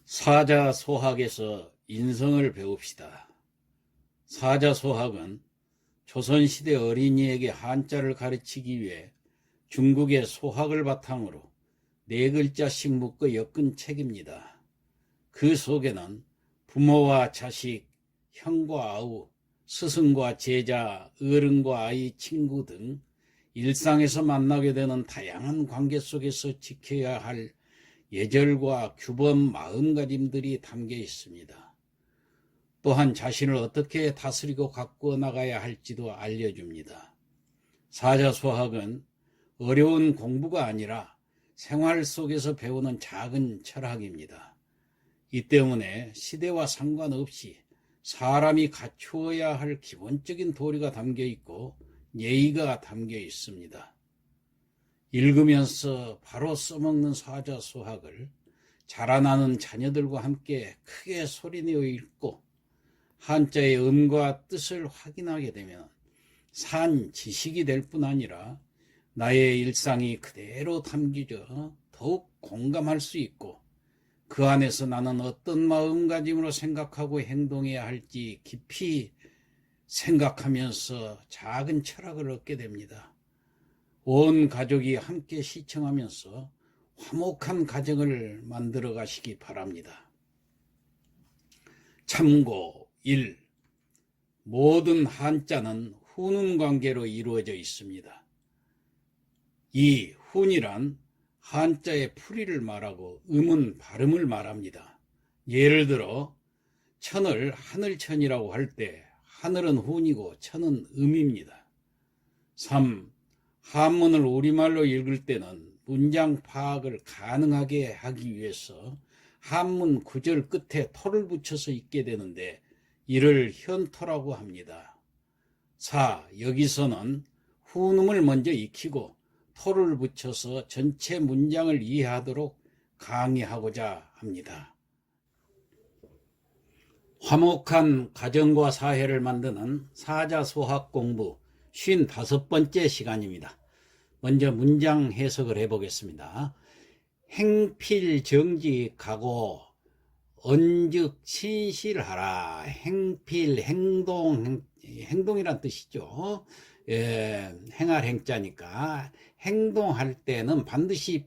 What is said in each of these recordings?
사자소학에서 인성을 배웁시다. 사자소학은 조선시대 어린이에게 한자를 가르치기 위해 중국의 소학을 바탕으로 4글자씩 묶어 엮은 책입니다. 그 속에는 부모와 자식, 형과 아우, 스승과 제자, 어른과 아이, 친구 등 일상에서 만나게 되는 다양한 관계 속에서 지켜야 할 예절과 규범, 마음가짐들이 담겨 있습니다. 또한 자신을 어떻게 다스리고 가꾸어 나가야 할지도 알려줍니다. 사자소학은 어려운 공부가 아니라 생활 속에서 배우는 작은 철학입니다. 이 때문에 시대와 상관없이 사람이 갖추어야 할 기본적인 도리가 담겨 있고 예의가 담겨 있습니다. 읽으면서 바로 써먹는 사자소학을 자라나는 자녀들과 함께 크게 소리내어 읽고 한자의 음과 뜻을 확인하게 되면 산 지식이 될 뿐 아니라 나의 일상이 그대로 담겨져 더욱 공감할 수 있고 그 안에서 나는 어떤 마음가짐으로 생각하고 행동해야 할지 깊이 생각하면서 작은 철학을 얻게 됩니다. 온 가족이 함께 시청하면서 화목한 가정을 만들어 가시기 바랍니다. 참고 1. 모든 한자는 훈운 관계로 이루어져 있습니다. 2. 훈이란 한자의 풀이를 말하고 음은 발음을 말합니다. 예를 들어 천을 하늘천이라고 할 때 하늘은 훈이고 천은 음입니다. 3. 한문을 우리말로 읽을 때는 문장 파악을 가능하게 하기 위해서 한문 구절 끝에 토를 붙여서 읽게 되는데 이를 현토라고 합니다. 4. 여기서는 훈음을 먼저 익히고 토를 붙여서 전체 문장을 이해하도록 강의하고자 합니다. 화목한 가정과 사회를 만드는 사자소학 공부 55번째 시간입니다. 먼저 문장 해석을 해보겠습니다. 행필정직하고 언즉 신실하라. 행필, 행동이란 뜻이죠. 행할 행자니까 행동할 때는 반드시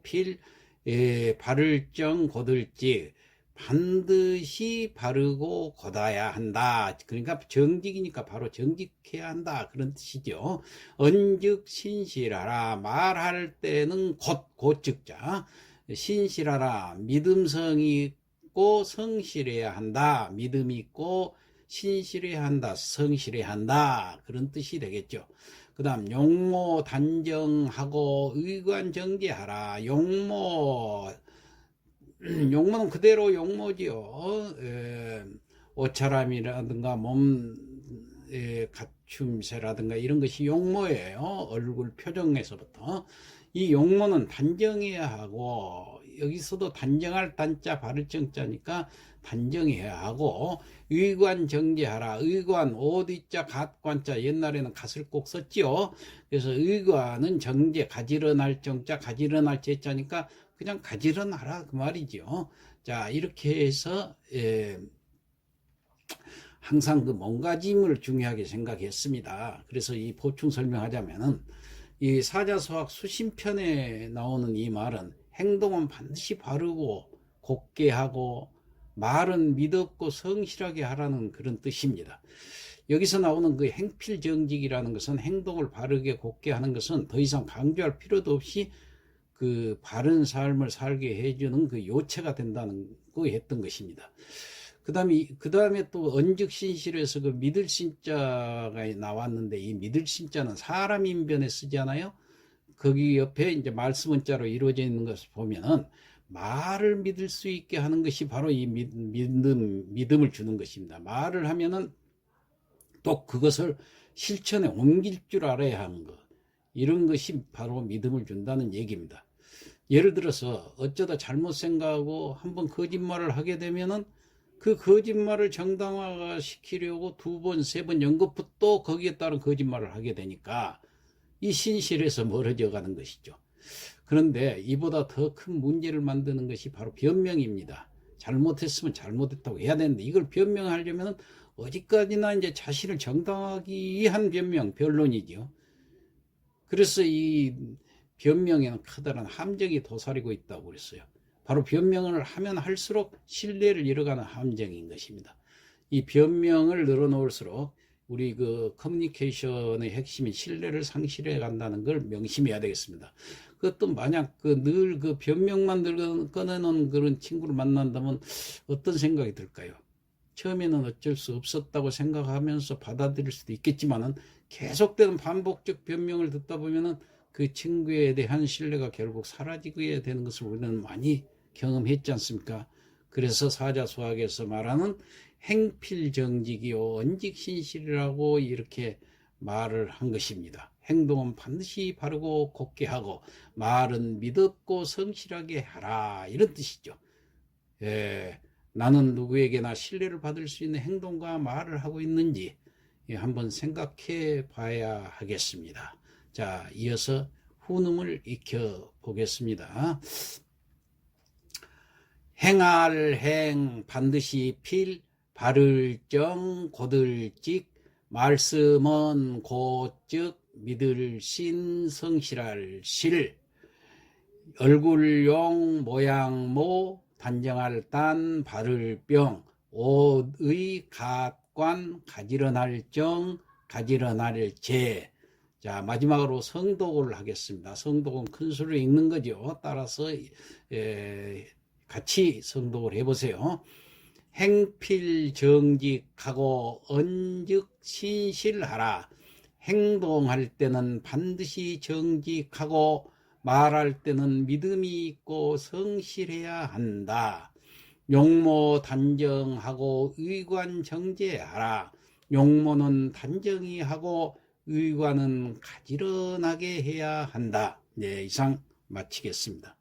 바를 정 고들직 반드시 바르고 곧아야 한다. 그러니까 정직이니까 바로 정직해야 한다. 그런 뜻이죠. 언즉 신실하라. 말할 때는 곧즉자 신실하라. 믿음성이 있고 성실해야 한다. 믿음이 있고 신실해야 한다. 성실해야 한다. 그런 뜻이 되겠죠. 그 다음 용모 단정하고 의관정제하라. 용모는 그대로 용모지요. 옷차림이라든가 몸 갖춤새라든가 이런 것이 용모예요. 얼굴 표정에서부터. 이 용모는 단정해야 하고 여기서도 단정할 단자 바를 정자니까 단정해야 하고 의관정제하라. 의관 오디자 갓관자 옛날에는 갓을 꼭 썼지요. 그래서 의관은 정제 가지런할 정자 가지런할 제자니까 그냥 가지런하라 그 말이죠. 자 이렇게 해서 항상 그 몸가짐을 중요하게 생각했습니다. 그래서 이 보충 설명하자면은 이 사자소학 수신편에 나오는 이 말은 행동은 반드시 바르고 곱게 하고 말은 믿었고 성실하게 하라는 그런 뜻입니다. 여기서 나오는 그 행필정직이라는 것은 행동을 바르게 곱게 하는 것은 더 이상 강조할 필요도 없이 그 바른 삶을 살게 해주는 그 요체가 된다는 거 했던 것입니다. 그 다음에 또 언즉신실에서 그 믿을 신자가 나왔는데 이 믿을 신자는 사람 인변에 쓰잖아요. 거기 옆에 이제 말씀 원자로 이루어져 있는 것을 보면은 말을 믿을 수 있게 하는 것이 바로 이 믿음을 주는 것입니다. 말을 하면은 또 그것을 실천에 옮길 줄 알아야 하는 것. 이런 것이 바로 믿음을 준다는 얘기입니다. 예를 들어서 어쩌다 잘못 생각하고 한번 거짓말을 하게 되면은 그 거짓말을 정당화 시키려고 2번, 3번 연거푸 또 거기에 따른 거짓말을 하게 되니까 이 신실에서 멀어져 가는 것이죠. 그런데 이보다 더 큰 문제를 만드는 것이 바로 변명입니다. 잘못했으면 잘못했다고 해야 되는데, 이걸 변명하려면 어디까지나 이제 자신을 정당하기 위한 변명, 변론이죠. 그래서 이 변명에는 커다란 함정이 도사리고 있다고 그랬어요. 바로 변명을 하면 할수록 신뢰를 잃어가는 함정인 것입니다. 이 변명을 늘어놓을수록 우리 그 커뮤니케이션의 핵심인 신뢰를 상실해 간다는 걸 명심해야 되겠습니다. 그것도 만약 늘 그 변명만 꺼내놓은 그런 친구를 만난다면 어떤 생각이 들까요? 처음에는 어쩔 수 없었다고 생각하면서 받아들일 수도 있겠지만은 계속되는 반복적 변명을 듣다 보면은 그 친구에 대한 신뢰가 결국 사라지게 되는 것을 우리는 많이 경험했지 않습니까? 그래서 사자수학에서 말하는 행필정직이요 언직신실이라고 이렇게 말을 한 것입니다. 행동은 반드시 바르고 곱게 하고 말은 믿었고 성실하게 하라, 이런 뜻이죠. 나는 누구에게나 신뢰를 받을 수 있는 행동과 말을 하고 있는지 한번 생각해 봐야 하겠습니다. 자, 이어서 후음을 익혀 보겠습니다. 행할 행 반드시 필, 바를 정 곧을 직, 말씀은 곧즉 믿을 신, 성실할 실, 얼굴용 모양모, 단정할 단, 바를 병, 옷의 갓관, 가지런할 정, 가지런할 재. 자, 마지막으로 성독을 하겠습니다. 성독은 큰 소리로 읽는 거죠. 따라서 같이 성독을 해보세요. 행필정직하고 언즉신실하라. 행동할 때는 반드시 정직하고 말할 때는 믿음이 있고 성실해야 한다. 용모 단정하고 의관 정제하라. 용모는 단정히 하고 의관은 가지런하게 해야 한다. 네, 이상 마치겠습니다.